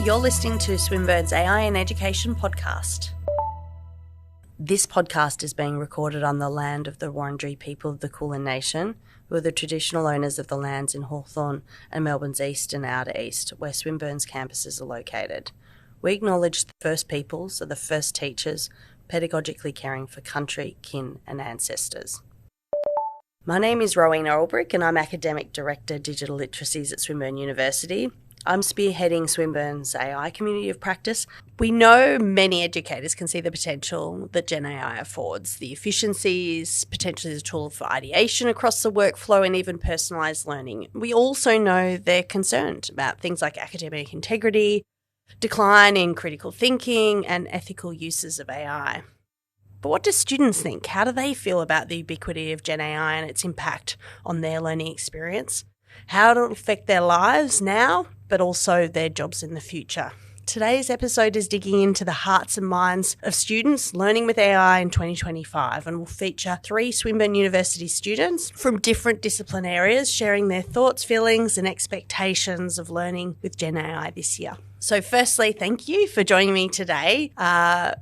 You're listening to Swinburne's AI and Education podcast. This podcast is being recorded on the land of the Wurundjeri people of the Kulin Nation, who are the traditional owners of the lands in Hawthorn and Melbourne's east and outer east, where Swinburne's campuses are located. We acknowledge the First Peoples are the first teachers, pedagogically caring for country, kin and ancestors. My name is Rowena Ulbrich and I'm Academic Director Digital Literacies at Swinburne University. I'm spearheading Swinburne's AI community of practice. We know many educators can see the potential that GenAI affords, the efficiencies, potentially as a tool for ideation across the workflow and even personalised learning. We also know they're concerned about things like academic integrity, decline in critical thinking and ethical uses of AI. But what do students think? How do they feel about the ubiquity of GenAI and its impact on their learning experience? How it'll affect their lives now, but also their jobs in the future. Today's episode is digging into the hearts and minds of students learning with AI in 2025 and will feature 3 Swinburne University students from different discipline areas sharing their thoughts, feelings and expectations of learning with GenAI this year. So firstly, thank you for joining me today.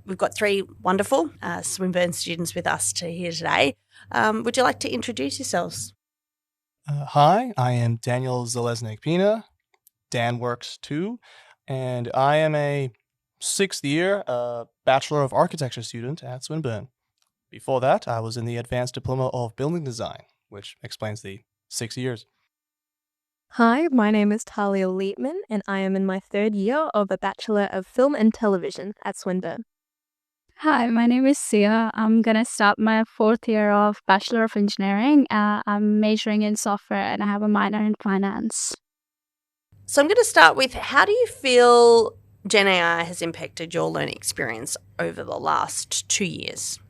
We've got 3 wonderful Swinburne students with us here today. Would you like to introduce yourselves? Hi, I am Daniel Zalesnik-Pina. Dan works too, and I am a 6th year Bachelor of Architecture student at Swinburne. Before that, I was in the Advanced Diploma of Building Design, which explains the 6 years. Hi, my name is Talia Lietman, and I am in my 3rd year of a Bachelor of Film and Television at Swinburne. Hi, my name is Sia. I'm going to start my 4th year of Bachelor of Engineering. I'm majoring in software and I have a minor in finance. So I'm going to start with, how do you feel GenAI has impacted your learning experience over the last 2 years?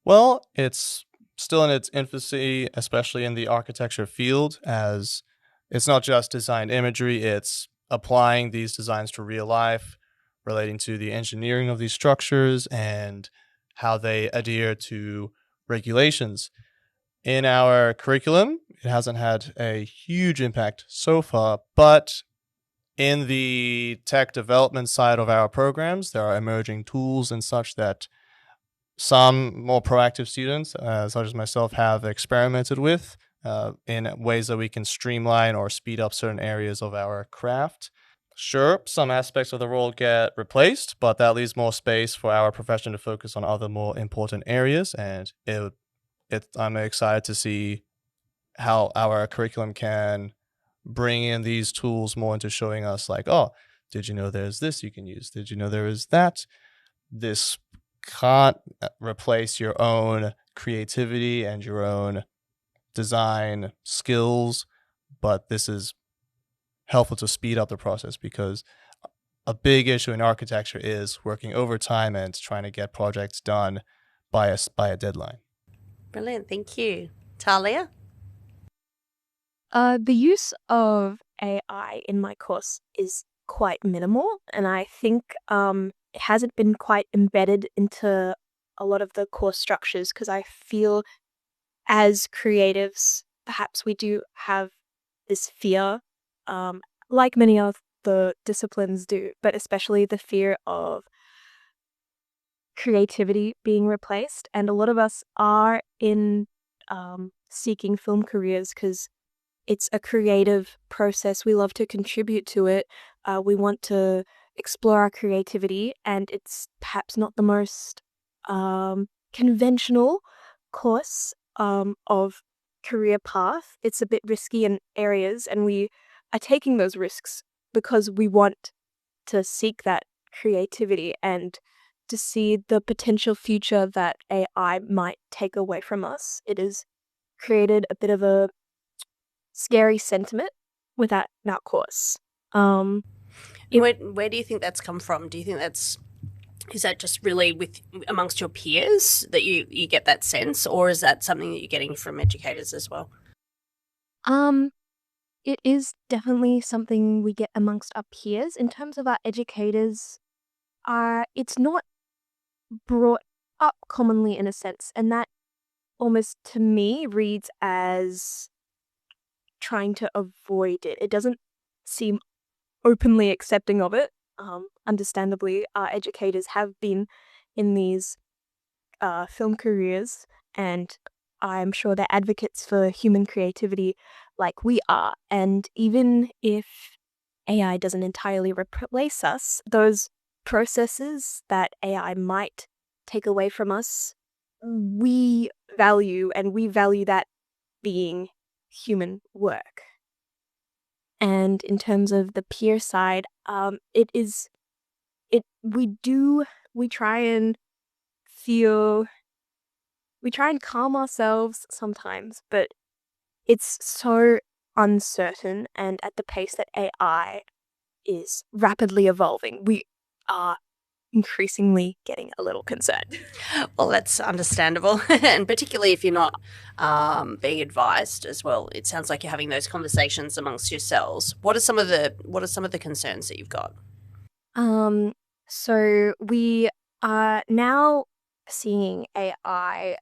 Well, it's still in its infancy, especially in the architecture field, as it's not just design imagery, it's applying these designs to real life, relating to the engineering of these structures and how they adhere to regulations. In our curriculum, it hasn't had a huge impact so far, but in the tech development side of our programs, there are emerging tools and such that some more proactive students, such as myself, have experimented with in ways that we can streamline or speed up certain areas of our craft. Sure, some aspects of the role get replaced, but that leaves more space for our profession to focus on other more important areas. And I'm excited to see how our curriculum can bring in these tools more into showing us like, oh, did you know there's this you can use? Did you know there is that? This can't replace your own creativity and your own design skills, but this is helpful to speed up the process, because a big issue in architecture is working overtime and trying to get projects done by a deadline. Brilliant, thank you. Talia? The use of AI in my course is quite minimal, and I think it hasn't been quite embedded into a lot of the course structures, because I feel as creatives, perhaps we do have this fear, like many of the disciplines do, but especially the fear of creativity being replaced. And a lot of us are in seeking film careers because it's a creative process. We love to contribute to it. We want to explore our creativity, and it's perhaps not the most conventional course of career path. It's a bit risky in areas, and we are taking those risks because we want to seek that creativity and to see the potential future that AI might take away from us. It has created a bit of a scary sentiment with that course. Where do you think that's come from? Do you think is that just really amongst your peers that you get that sense, or is that something that you're getting from educators as well? It is definitely something we get amongst our peers. In terms of our educators, it's not brought up commonly in a sense, and that almost to me reads as trying to avoid it. It doesn't seem openly accepting of it. understandably, our educators have been in these film careers, and I'm sure they're advocates for human creativity like we are. And even if AI doesn't entirely replace us, those processes that AI might take away from us, we value, and we value that being human work. And in terms of the peer side, we try and feel, we try and calm ourselves sometimes, but it's so uncertain, and at the pace that AI is rapidly evolving, we are increasingly getting a little concerned. Well, that's understandable, and particularly if you're not being advised as well. It sounds like you're having those conversations amongst yourselves. What are some of the concerns that you've got? So we are now seeing AI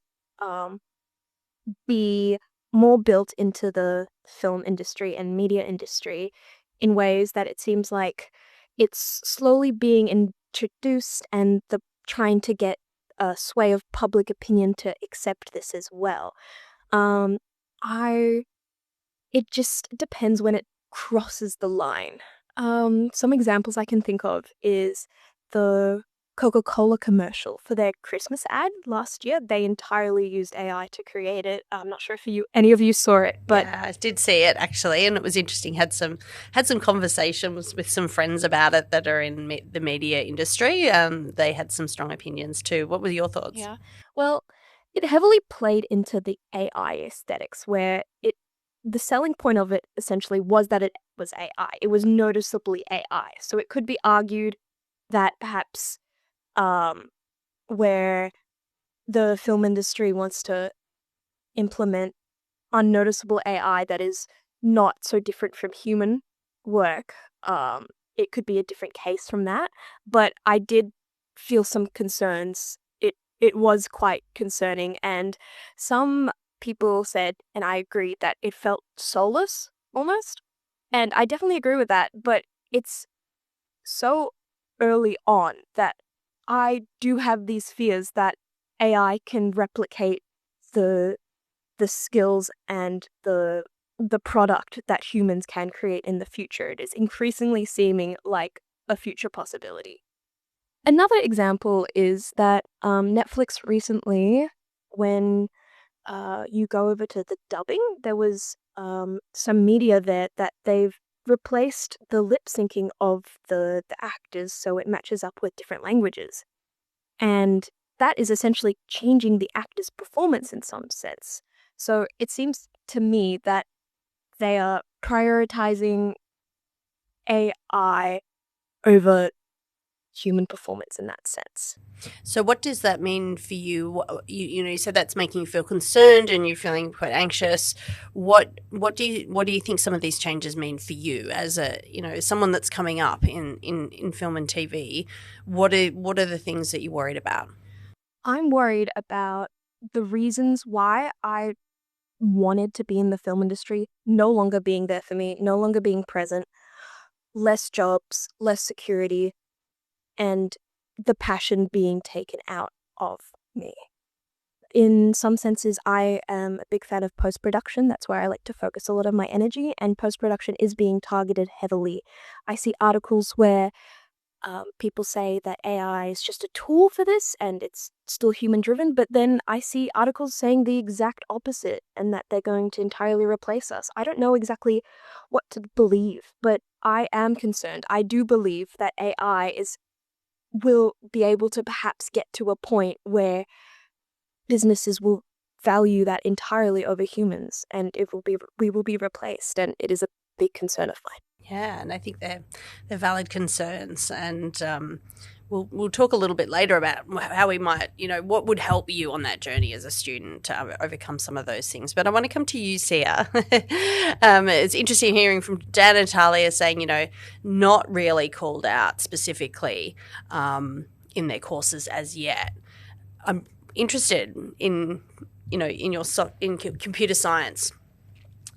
be more built into the film industry and media industry in ways that it seems like it's slowly being introduced, and the trying to get a sway of public opinion to accept this as well. It just depends when it crosses the line. Some examples I can think of is the Coca-Cola commercial for their Christmas ad last year. They entirely used AI to create it. I'm not sure if any of you saw it, but yeah, I did see it actually, and it was interesting. Had some conversations with some friends about it that are in the media industry. They had some strong opinions too. What were your thoughts? yeah. Well, it heavily played into the AI aesthetics, where the selling point of it essentially was that it was AI. It was noticeably AI. So it could be argued that perhaps where the film industry wants to implement unnoticeable AI that is not so different from human work, it could be a different case from that. But I did feel some concerns. It was quite concerning, and some people said, and I agreed, that it felt soulless almost. And I definitely agree with that, but it's so early on that I do have these fears that AI can replicate the skills and the product that humans can create in the future. It is increasingly seeming like a future possibility. Another example is that Netflix recently, when you go over to the dubbing, there was some media there that they've replaced the lip syncing of the actors so it matches up with different languages. And that is essentially changing the actor's performance in some sense. So it seems to me that they are prioritizing AI over human performance in that sense. So what does that mean for you? You said that's making you feel concerned and you're feeling quite anxious. What do you think some of these changes mean for you as someone that's coming up in film and TV? What are the things that you're worried about? I'm worried about the reasons why I wanted to be in the film industry no longer being there for me, no longer being present, less jobs, less security, and the passion being taken out of me. In some senses, I am a big fan of post-production. That's where I like to focus a lot of my energy, and post-production is being targeted heavily. I see articles where people say that AI is just a tool for this and it's still human-driven, but then I see articles saying the exact opposite and that they're going to entirely replace us. I don't know exactly what to believe, but I am concerned. I do believe that AI will be able to perhaps get to a point where businesses will value that entirely over humans, and we will be replaced, and it is a big concern of mine. Yeah, and I think they're valid concerns, and we'll talk a little bit later about how we might, what would help you on that journey as a student to overcome some of those things. But I want to come to you, Sia. It's interesting hearing from Dan and Talia saying, not really called out specifically in their courses as yet. I'm interested in in computer science.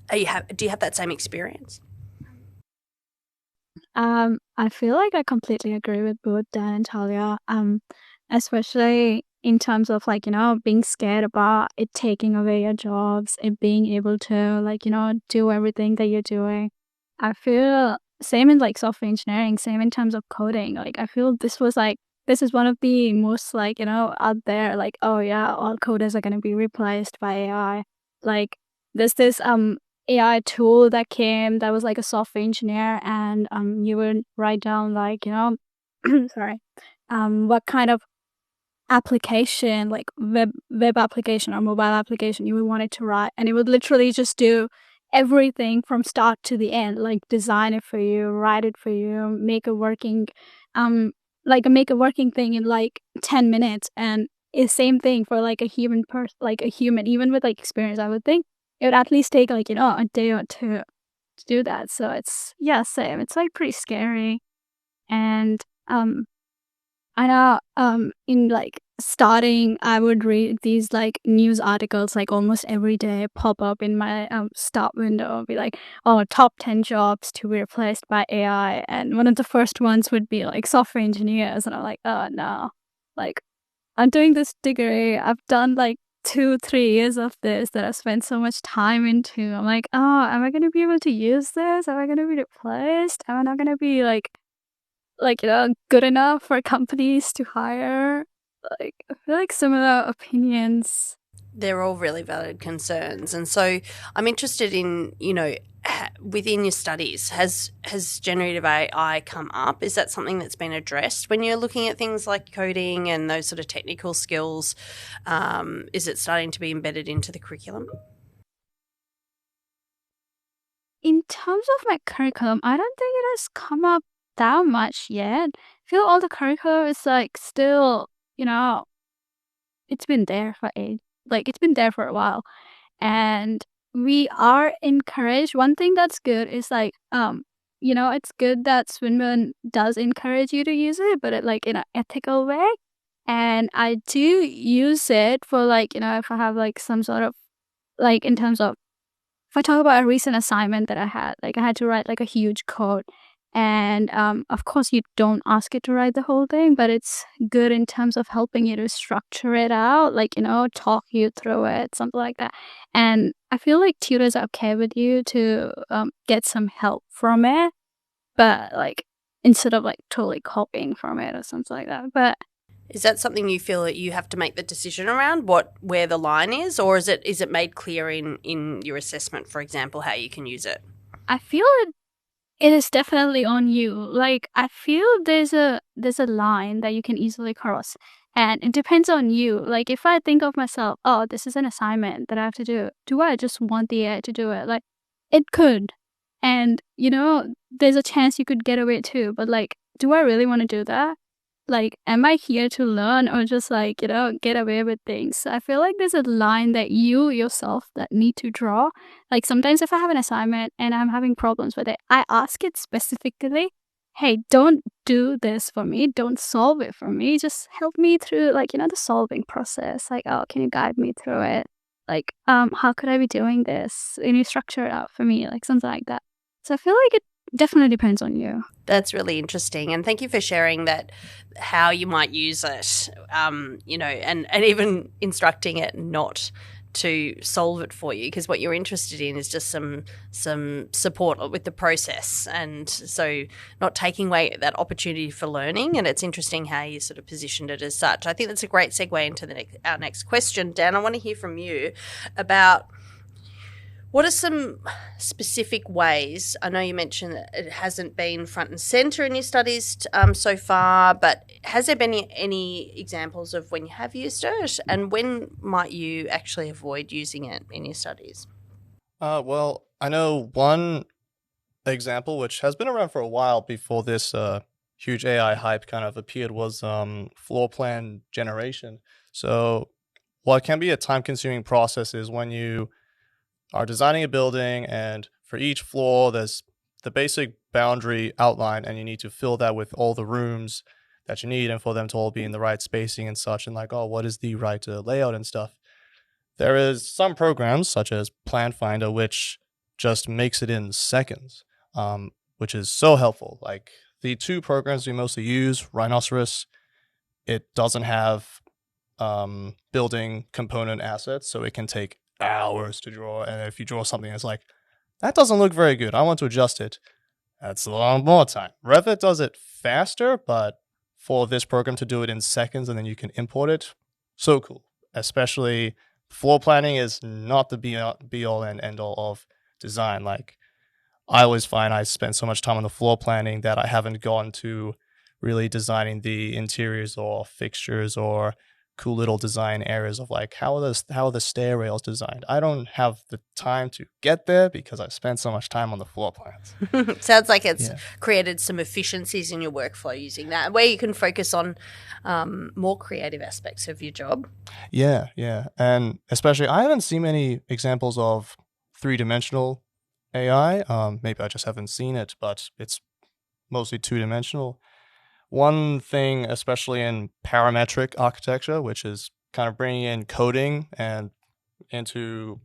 Do you have that same experience? I feel like I completely agree with both Dan and Talia. Especially in terms of like, being scared about it taking away your jobs, it being able to like, do everything that you're doing. I feel same in like software engineering, same in terms of coding. Like I feel this is one of the most like, out there, like, oh yeah, all coders are gonna be replaced by AI. Like there's this AI tool that came that was like a software engineer, and you would write down like, sorry, what kind of application, like web application or mobile application you would want it to write, and it would literally just do everything from start to the end, like design it for you, write it for you, make a working make a working thing in like 10 minutes. And it's same thing for like a human like a human, even with like experience, I would think it would at least take like, a day or two to do that. So it's, yeah, same, it's like pretty scary. And I know in like starting, I would read these like news articles like almost every day pop up in my start window, be like, oh, top 10 jobs to be replaced by AI. And one of the first ones would be like software engineers. And I'm like, oh no, like I'm doing this degree. I've done like 2-3 years of this that I've spent so much time into. I'm like, oh, am I going to be able to use this? Am I going to be replaced? Am I not going to be like, good enough for companies to hire? Like, I feel like similar opinions. They're all really valid concerns. And so I'm interested in, within your studies, has generative AI come up? Is that something that's been addressed when you're looking at things like coding and those sort of technical skills? Is it starting to be embedded into the curriculum? In terms of my curriculum, I don't think it has come up that much yet. I feel all the curriculum is like still, it's been there for it's been there for a while. And we are encouraged. One thing that's good is like, it's good that Swinburne does encourage you to use it, but like in an ethical way. And I do use it for like, if I have like some sort of like in terms of, if I talk about a recent assignment that I had to write like a huge code. And of course, you don't ask it to write the whole thing, but it's good in terms of helping you to structure it out, like, talk you through it, something like that. And I feel like tutors are okay with you to get some help from it, but like instead of like totally copying from it or something like that. But is that something you feel that you have to make the decision around, where the line is, or is it made clear in your assessment, for example, how you can use it? I feel it is definitely on you. Like I feel there's a line that you can easily cross, and it depends on you. Like if I think of myself, oh, this is an assignment that I have to do I just want the AI to do it? Like it could, and there's a chance you could get away too. But like, do I really want to do that? Like, am I here to learn or just like, get away with things? I feel like there's a line that you yourself that need to draw. Like sometimes if I have an assignment and I'm having problems with it, I ask it specifically, hey, don't do this for me. Don't solve it for me. Just help me through like, the solving process. Like, oh, can you guide me through it? Like, how could I be doing this? Can you structure it out for me? Like something like that. So I feel like it definitely depends on you. That's really interesting. And thank you for sharing that, how you might use it, and even instructing it not to solve it for you, because what you're interested in is just some support with the process, and so not taking away that opportunity for learning. And it's interesting how you sort of positioned it as such. I think that's a great segue into our next question. Dan, I want to hear from you about what are some specific ways? I know you mentioned that it hasn't been front and centre in your studies so far, but has there been any examples of when you have used it, and when might you actually avoid using it in your studies? Well, I know one example which has been around for a while before this huge AI hype kind of appeared was floor plan generation. So what can be a time-consuming process is when you are designing a building, and for each floor there's the basic boundary outline, and you need to fill that with all the rooms that you need and for them to all be in the right spacing and such, and like, oh, what is the right layout and stuff. There is some programs such as Plan Finder which just makes it in seconds. which is so helpful. Like the two programs we mostly use, Rhinoceros, it doesn't have building component assets, so it can take hours to draw. And if you draw something that's like, that doesn't look very good, I want to adjust it, that's a lot more time. Revit does it faster, but for this program to do it in seconds and then you can import it, so cool. Especially floor planning is not the be all and end all of design. Like I always find I spend so much time on the floor planning that I haven't gone to really designing the interiors or fixtures or cool little design areas of like how are the stair rails designed. I don't have the time to get there because I spent so much time on the floor plans. Sounds like it's created some efficiencies in your workflow using that, where you can focus on more creative aspects of your job. Yeah. And especially I haven't seen many examples of 3-dimensional AI. Maybe I just haven't seen it, but it's mostly 2-dimensional. One thing, especially in parametric architecture, which is kind of bringing in coding and into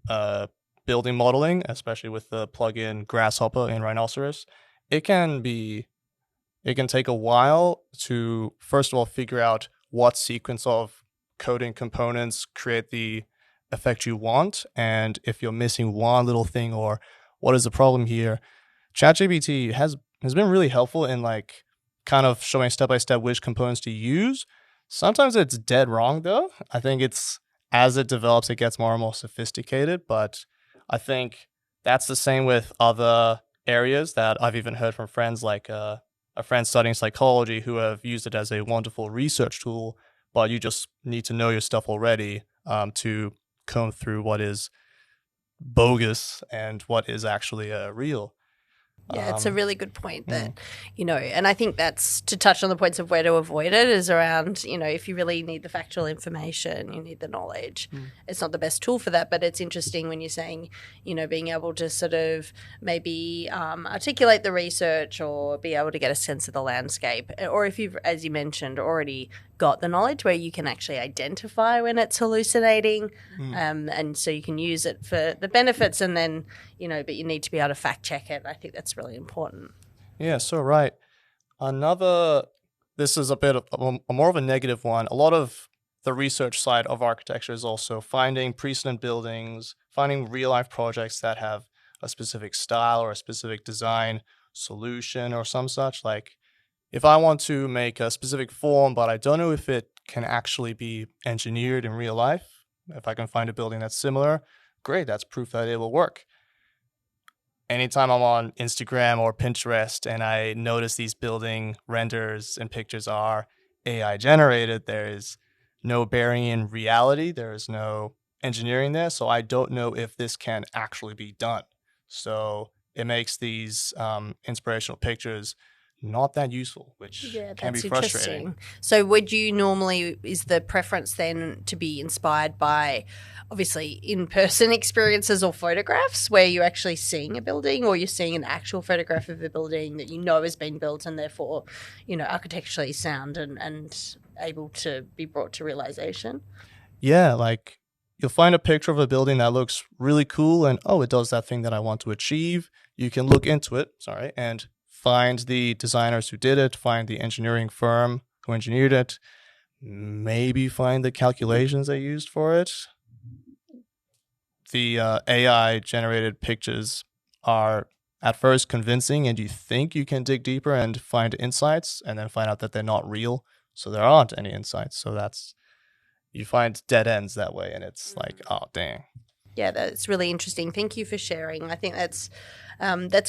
building modeling, especially with the plugin Grasshopper in Rhinoceros, it can take a while to, first of all, figure out what sequence of coding components create the effect you want. And if you're missing one little thing or what is the problem here, ChatGPT has been really helpful in like kind of showing step-by-step which components to use. Sometimes it's dead wrong though. I think it's, as it develops, it gets more and more sophisticated, but I think that's the same with other areas that I've even heard from friends, like a friend studying psychology who have used it as a wonderful research tool, but you just need to know your stuff already to comb through what is bogus and what is actually real. Yeah, it's a really good point that, and I think that's to touch on the points of where to avoid it is around, if you really need the factual information, you need the knowledge. It's not the best tool for that, but it's interesting when you're saying, being able to sort of maybe articulate the research or be able to get a sense of the landscape. Or if you've, as you mentioned, already got the knowledge where you can actually identify when it's hallucinating, and so you can use it for the benefits and then, but you need to be able to fact check it. I think that's really important. Yeah, so right. This is a bit of a more of a negative one. A lot of the research side of architecture is also finding precedent buildings, finding real life projects that have a specific style or a specific design solution or some such. Like if I want to make a specific form, but I don't know if it can actually be engineered in real life, if I can find a building that's similar, great, that's proof that it will work. Anytime I'm on Instagram or Pinterest and I notice these building renders and pictures are AI generated, there is no bearing in reality. There is no engineering there. So I don't know if this can actually be done. So it makes these inspirational pictures not that useful, which can be frustrating. So is the preference then to be inspired by obviously in-person experiences or photographs where you're actually seeing a building or you're seeing an actual photograph of a building that has been built and therefore, architecturally sound and able to be brought to realization? Yeah, like you'll find a picture of a building that looks really cool and, it does that thing that I want to achieve. You can look into it, and find the designers who did it, find the engineering firm who engineered it, maybe find the calculations they used for it. The AI-generated pictures are at first convincing, and you think you can dig deeper and find insights, and then find out that they're not real, so there aren't any insights. So you find dead ends that way, and it's like, oh, dang. Yeah, that's really interesting. Thank you for sharing. I think that's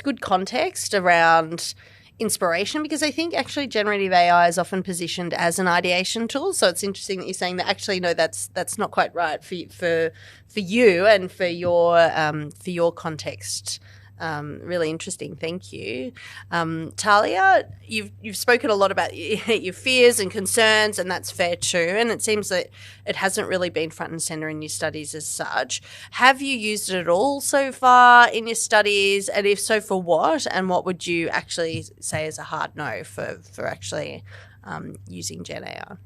good context around inspiration, because I think actually generative AI is often positioned as an ideation tool. So it's interesting that you're saying that actually no, that's not quite right for you and for your context. Really interesting. Thank you. Talia, you've spoken a lot about your fears and concerns, and that's fair too. And it seems that it hasn't really been front and center in your studies as such. Have you used it at all so far in your studies? And if so, for what? And what would you actually say is a hard no for actually using GenAI?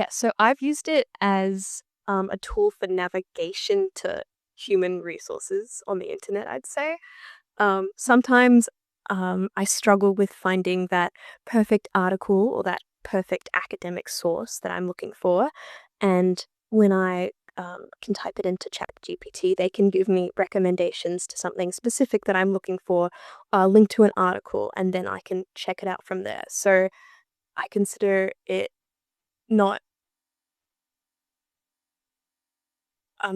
So I've used it as a tool for navigation to human resources on the internet, I'd say. Sometimes I struggle with finding that perfect article or that perfect academic source that I'm looking for. And when I can type it into ChatGPT, they can give me recommendations to something specific that I'm looking for, a link to an article, and then I can check it out from there. So I consider it not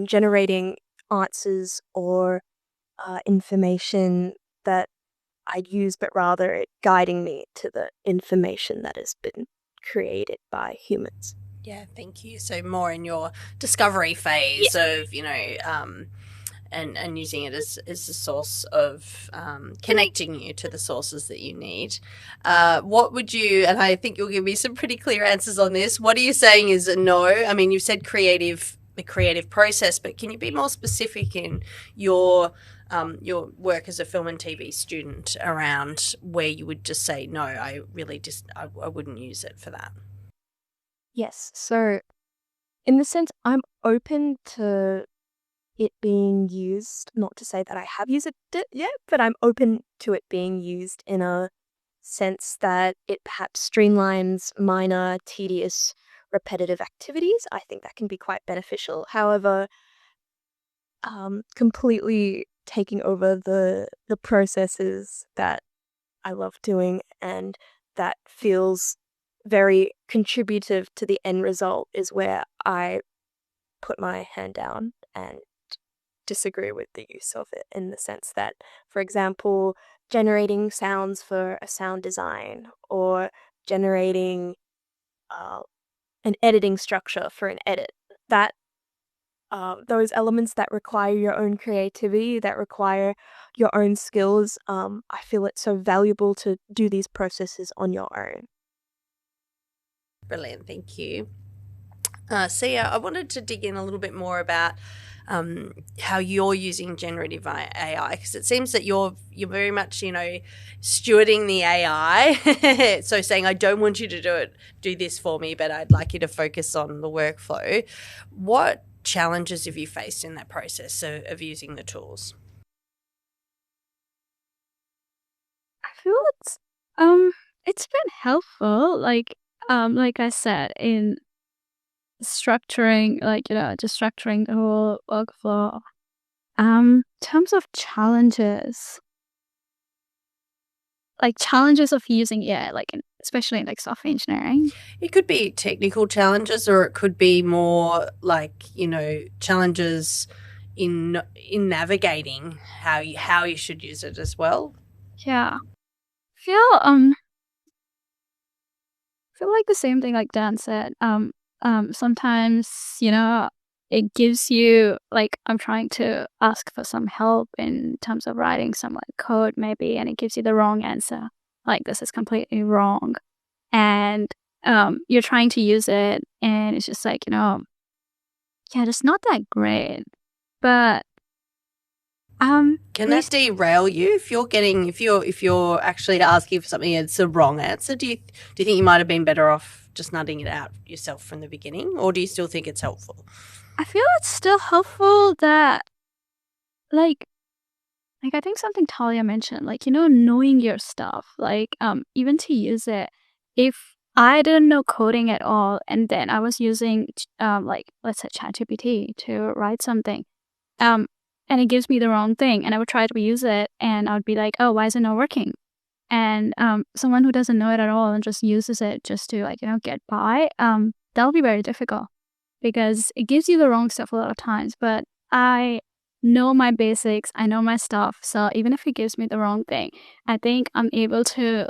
generating answers or information that I'd use, but rather it guiding me to the information that has been created by humans. Yeah, thank you. So more in your discovery phase of, and using it as a source of connecting you to the sources that you need. What would you, and I think you'll give me some pretty clear answers on this, what are you saying is a no? I mean, you've said the creative process, but can you be more specific in your work as a film and TV student around where you would just say, no, I wouldn't use it for that? Yes, so in the sense, I'm open to it being used, not to say that I have used it yet, but I'm open to it being used in a sense that it perhaps streamlines minor, tedious, repetitive activities. I think that can be quite beneficial. However, completely taking over the processes that I love doing and that feels very contributive to the end result is where I put my hand down and disagree with the use of it, in the sense that, for example, generating sounds for a sound design or generating an editing structure for an edit, that those elements that require your own creativity, that require your own skills, I feel it's so valuable to do these processes on your own. Brilliant, thank you. Sia, I wanted to dig in a little bit more about how you're using generative AI, because it seems that you're very much, stewarding the AI. So saying, I don't want you to do this for me, but I'd like you to focus on the workflow. What challenges have you faced in that process of using the tools? I feel it's been helpful, like I said, in structuring, just structuring the whole workflow. In terms of challenges of using AI, especially in software engineering. It could be technical challenges, or it could be more challenges in navigating how you should use it as well. Yeah. Feel like the same thing like Dan said. Sometimes, it gives you, I'm trying to ask for some help in terms of writing some code maybe, and it gives you the wrong answer. This is completely wrong. And you're trying to use it and it's just yeah, it's not that great. But can that derail you if you're actually asking for something and it's the wrong answer? Do you think you might have been better off just nutting it out yourself from the beginning, or do you still think it's helpful? I feel it's still helpful that I think something Talia mentioned, knowing your stuff, even to use it. If I didn't know coding at all, and then I was using let's say ChatGPT to write something, and it gives me the wrong thing, and I would try to use it, and I would be like, oh, why is it not working? And someone who doesn't know it at all and just uses it just to get by, that'll be very difficult because it gives you the wrong stuff a lot of times. But I know my basics, I know my stuff, so even if it gives me the wrong thing, I think I'm able to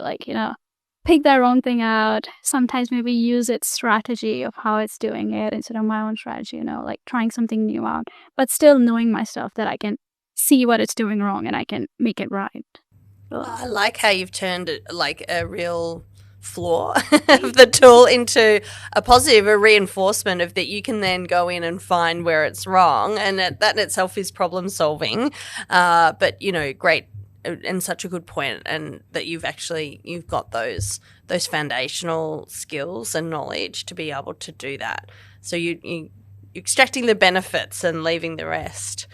pick that wrong thing out, sometimes maybe use its strategy of how it's doing it instead of my own strategy, trying something new out, but still knowing my stuff that I can see what it's doing wrong and I can make it right. I like how you've turned it a real flaw of the tool into a positive, a reinforcement of that you can then go in and find where it's wrong, and that in itself is problem solving. But great, and such a good point, and that you've got those foundational skills and knowledge to be able to do that. So you're extracting the benefits and leaving the rest.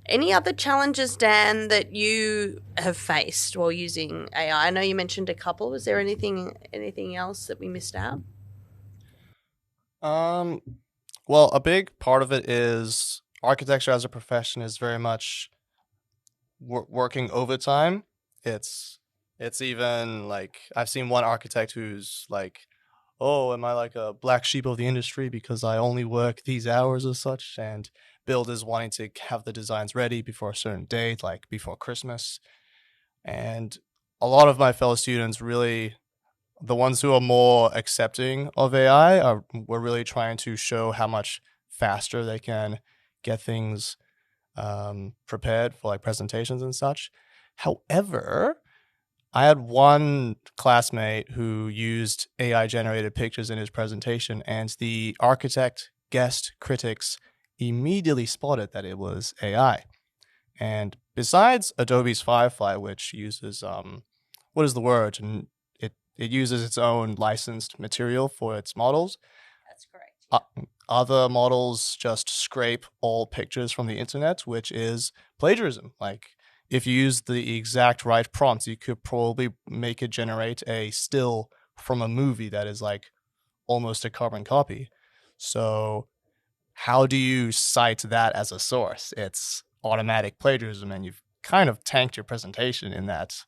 Any other challenges, Dan, that you have faced while using AI? I know you mentioned a couple. Was there anything else that we missed out? Well, a big part of it is architecture as a profession is very much working overtime. It's even like I've seen one architect who's like, "Oh, am I like a black sheep of the industry because I only work these hours or such?" And builders wanting to have the designs ready before a certain date, like before Christmas. And a lot of my fellow students really, the ones who are more accepting of AI we're really trying to show how much faster they can get things prepared for like presentations and such. However, I had one classmate who used AI generated pictures in his presentation, and the architect guest critics immediately spotted that it was AI. And besides Adobe's Firefly, which uses what is the word? And it uses its own licensed material for its models. That's correct. Other models just scrape all pictures from the internet, which is plagiarism. Like if you use the exact right prompts, you could probably make it generate a still from a movie that is like almost a carbon copy. So how do you cite that as a source? It's automatic plagiarism, and you've kind of tanked your presentation in that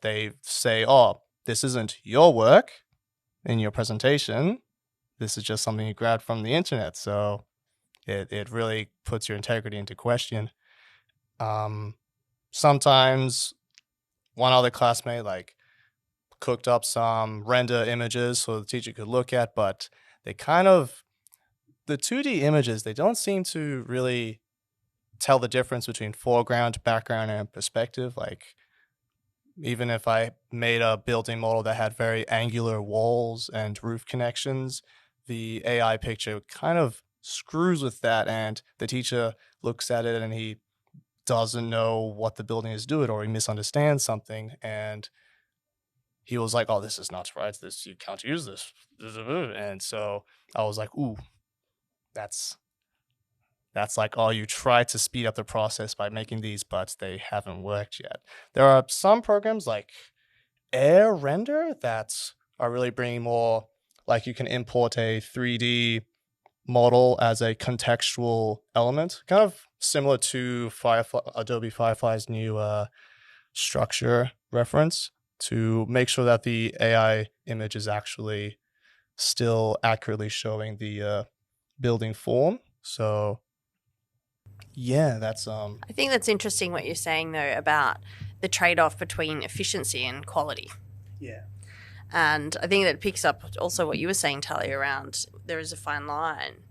they say, "Oh, this isn't your work in your presentation. This is just something you grabbed from the internet." So it really puts your integrity into question. Sometimes one other classmate like cooked up some render images so the teacher could look at, but the 2D images, they don't seem to really tell the difference between foreground, background, and perspective. Like even if I made a building model that had very angular walls and roof connections, the AI picture kind of screws with that, and the teacher looks at it and he doesn't know what the building is doing, or he misunderstands something, and he was like, "Oh, this is not right. This, you can't use this." And so I was like, "Ooh, that's like, oh, you try to speed up the process by making these, but they haven't worked yet." There are some programs like Air Render that are really bringing more, like you can import a 3D model as a contextual element, kind of similar to Adobe Firefly's new structure reference, to make sure that the AI image is actually still accurately showing the building form. So yeah, that's I think that's interesting what you're saying though about the trade-off between efficiency and quality. Yeah. And I think that picks up also what you were saying, Tali, around there is a fine line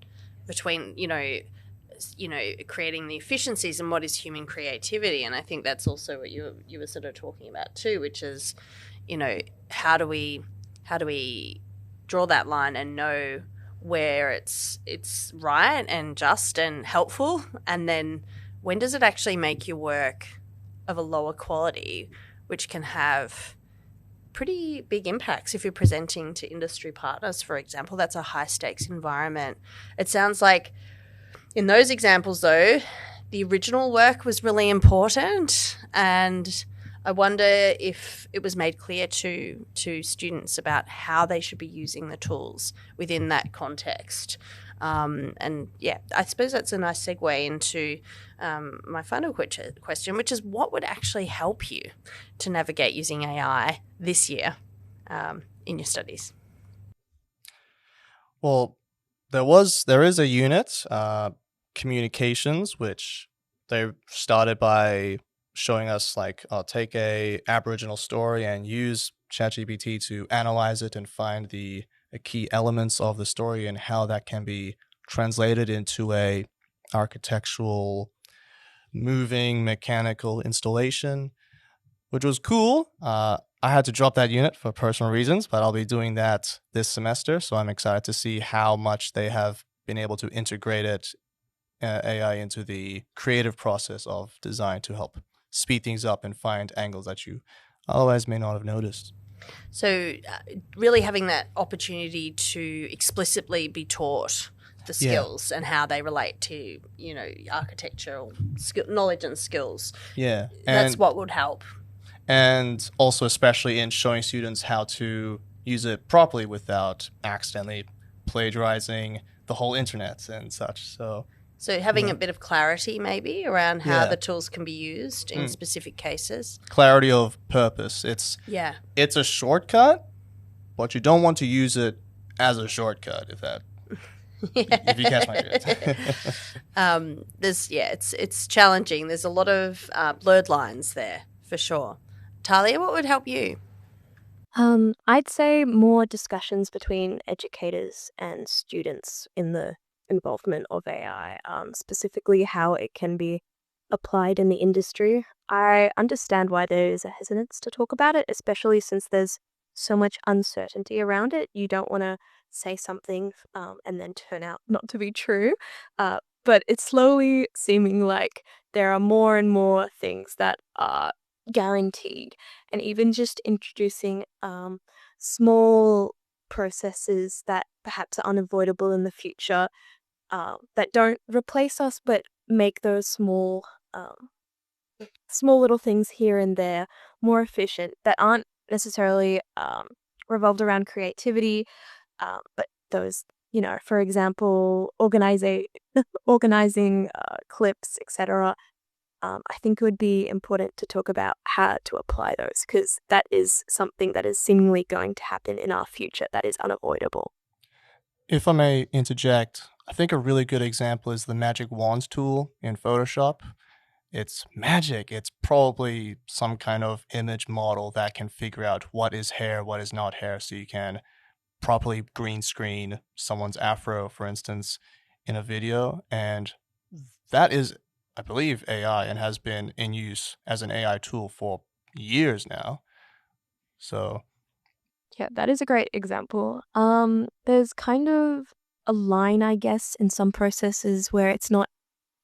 between, creating the efficiencies and what is human creativity. And I think that's also what you were sort of talking about too, which is, how do we draw that line and know where it's right and just and helpful, and then when does it actually make your work of a lower quality, which can have pretty big impacts if you're presenting to industry partners, for example. That's a high stakes environment. It sounds like in those examples though, the original work was really important, and I wonder if it was made clear to students about how they should be using the tools within that context. And yeah, I suppose that's a nice segue into my final question, which is what would actually help you to navigate using AI this year in your studies? Well, there is a unit, communications, which they started by showing us like, take a Aboriginal story and use ChatGPT to analyze it and find the key elements of the story and how that can be translated into a architectural, moving mechanical installation, which was cool. I had to drop that unit for personal reasons, but I'll be doing that this semester, so I'm excited to see how much they have been able to integrate AI into the creative process of design to help speed things up and find angles that you otherwise may not have noticed. So really having that opportunity to explicitly be taught the skills and how they relate to, architectural knowledge and skills. Yeah. That's what would help. And also especially in showing students how to use it properly without accidentally plagiarizing the whole internet and such. So having a bit of clarity maybe around how the tools can be used in specific cases. Clarity of purpose. It's a shortcut, but you don't want to use it as a shortcut, if you catch my drift. It's challenging. There's a lot of blurred lines there for sure. Talia, what would help you? I'd say more discussions between educators and students in the involvement of AI, specifically how it can be applied in the industry. I understand why there is a hesitance to talk about it, especially since there's so much uncertainty around it. You don't want to say something and then turn out not to be true. But it's slowly seeming like there are more and more things that are guaranteed, and even just introducing small processes that perhaps are unavoidable in the future, that don't replace us but make those small little things here and there more efficient, that aren't necessarily revolved around creativity, but those, for example, organizing clips, etc. I think it would be important to talk about how to apply those, because that is something that is seemingly going to happen in our future that is unavoidable. If I may interject, I think a really good example is the magic wands tool in Photoshop. It's magic. It's probably some kind of image model that can figure out what is hair, what is not hair, so you can properly green screen someone's afro, for instance, in a video. And that is, I believe, AI and has been in use as an AI tool for years now. So yeah, that is a great example. There's kind of a line, I guess, in some processes where it's not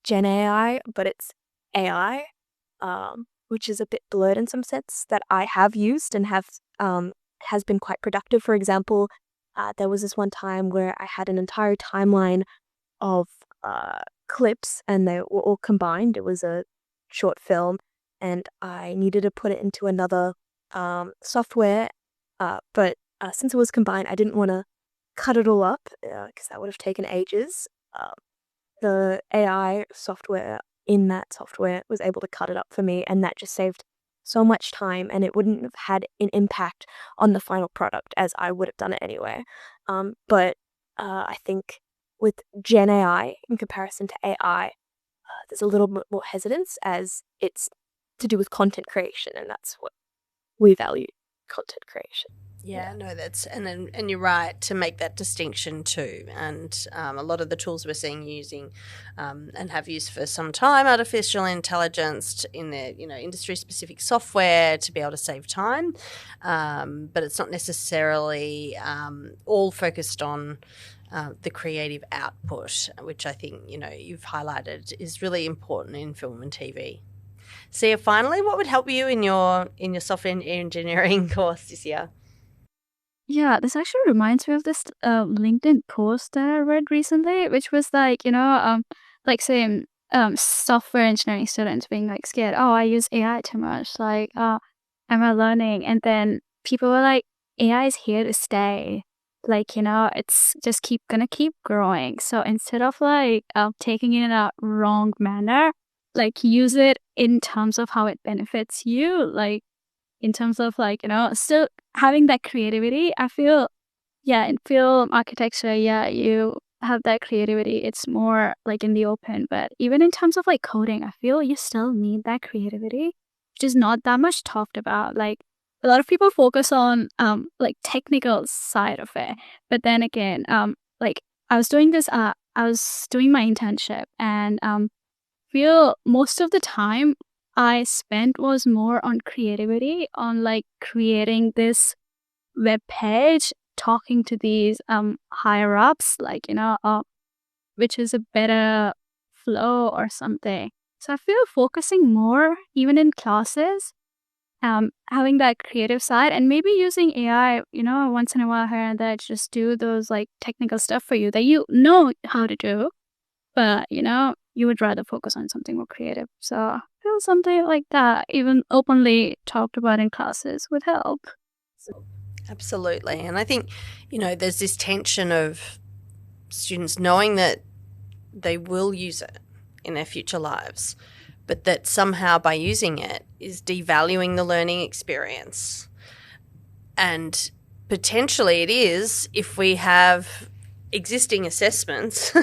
GenAI, but it's AI, which is a bit blurred in some sense, that I have used and has been quite productive. For example, there was this one time where I had an entire timeline of clips, and they were all combined. It was a short film, and I needed to put it into another software, but since it was combined, I didn't want to cut it all up because that would have taken ages. The AI software in that software was able to cut it up for me, and that just saved so much time, and it wouldn't have had an impact on the final product as I would have done it anyway. But I think with Gen AI in comparison to AI, there's a little bit more hesitance, as it's to do with content creation, and that's what we value, content creation. Yeah, no, that's and you're right to make that distinction too. And a lot of the tools we're seeing using and have used for some time, artificial intelligence in their industry specific software to be able to save time, but it's not necessarily all focused on the creative output, which I think you've highlighted is really important in film and TV. Sia, finally, what would help you in your software engineering course this year? Yeah, this actually reminds me of this LinkedIn post that I read recently, which was like, say, software engineering students being like scared. Oh, I use AI too much. Like, am I learning? And then people were like, AI is here to stay. Like, it's just gonna keep growing. So instead of like taking it in a wrong manner, like use it in terms of how it benefits you. Like, in terms of like, still having that creativity. I feel, in film architecture, you have that creativity. It's more like in the open, but even in terms of like coding, I feel you still need that creativity, which is not that much talked about. Like a lot of people focus on like technical side of it, but then again, like I was doing my internship, and feel most of the time I spent was more on creativity, on like creating this web page, talking to these higher ups, like which is a better flow or something. So I feel focusing more, even in classes, having that creative side and maybe using AI, once in a while here and there to just do those like technical stuff for you that you know how to do, but you would rather focus on something more creative. So I feel something like that, even openly talked about in classes, would help. Absolutely. And I think, there's this tension of students knowing that they will use it in their future lives, but that somehow by using it is devaluing the learning experience. And potentially it is if we have existing assessments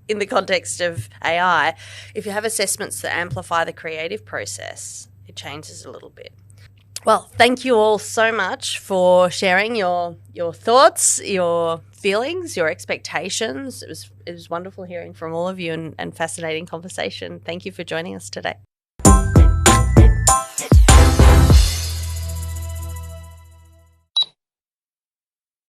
in the context of AI, if you have assessments that amplify the creative process, it changes a little bit. Well, thank you all so much for sharing your thoughts, your feelings, your expectations. It was wonderful hearing from all of you and fascinating conversation. Thank you for joining us today.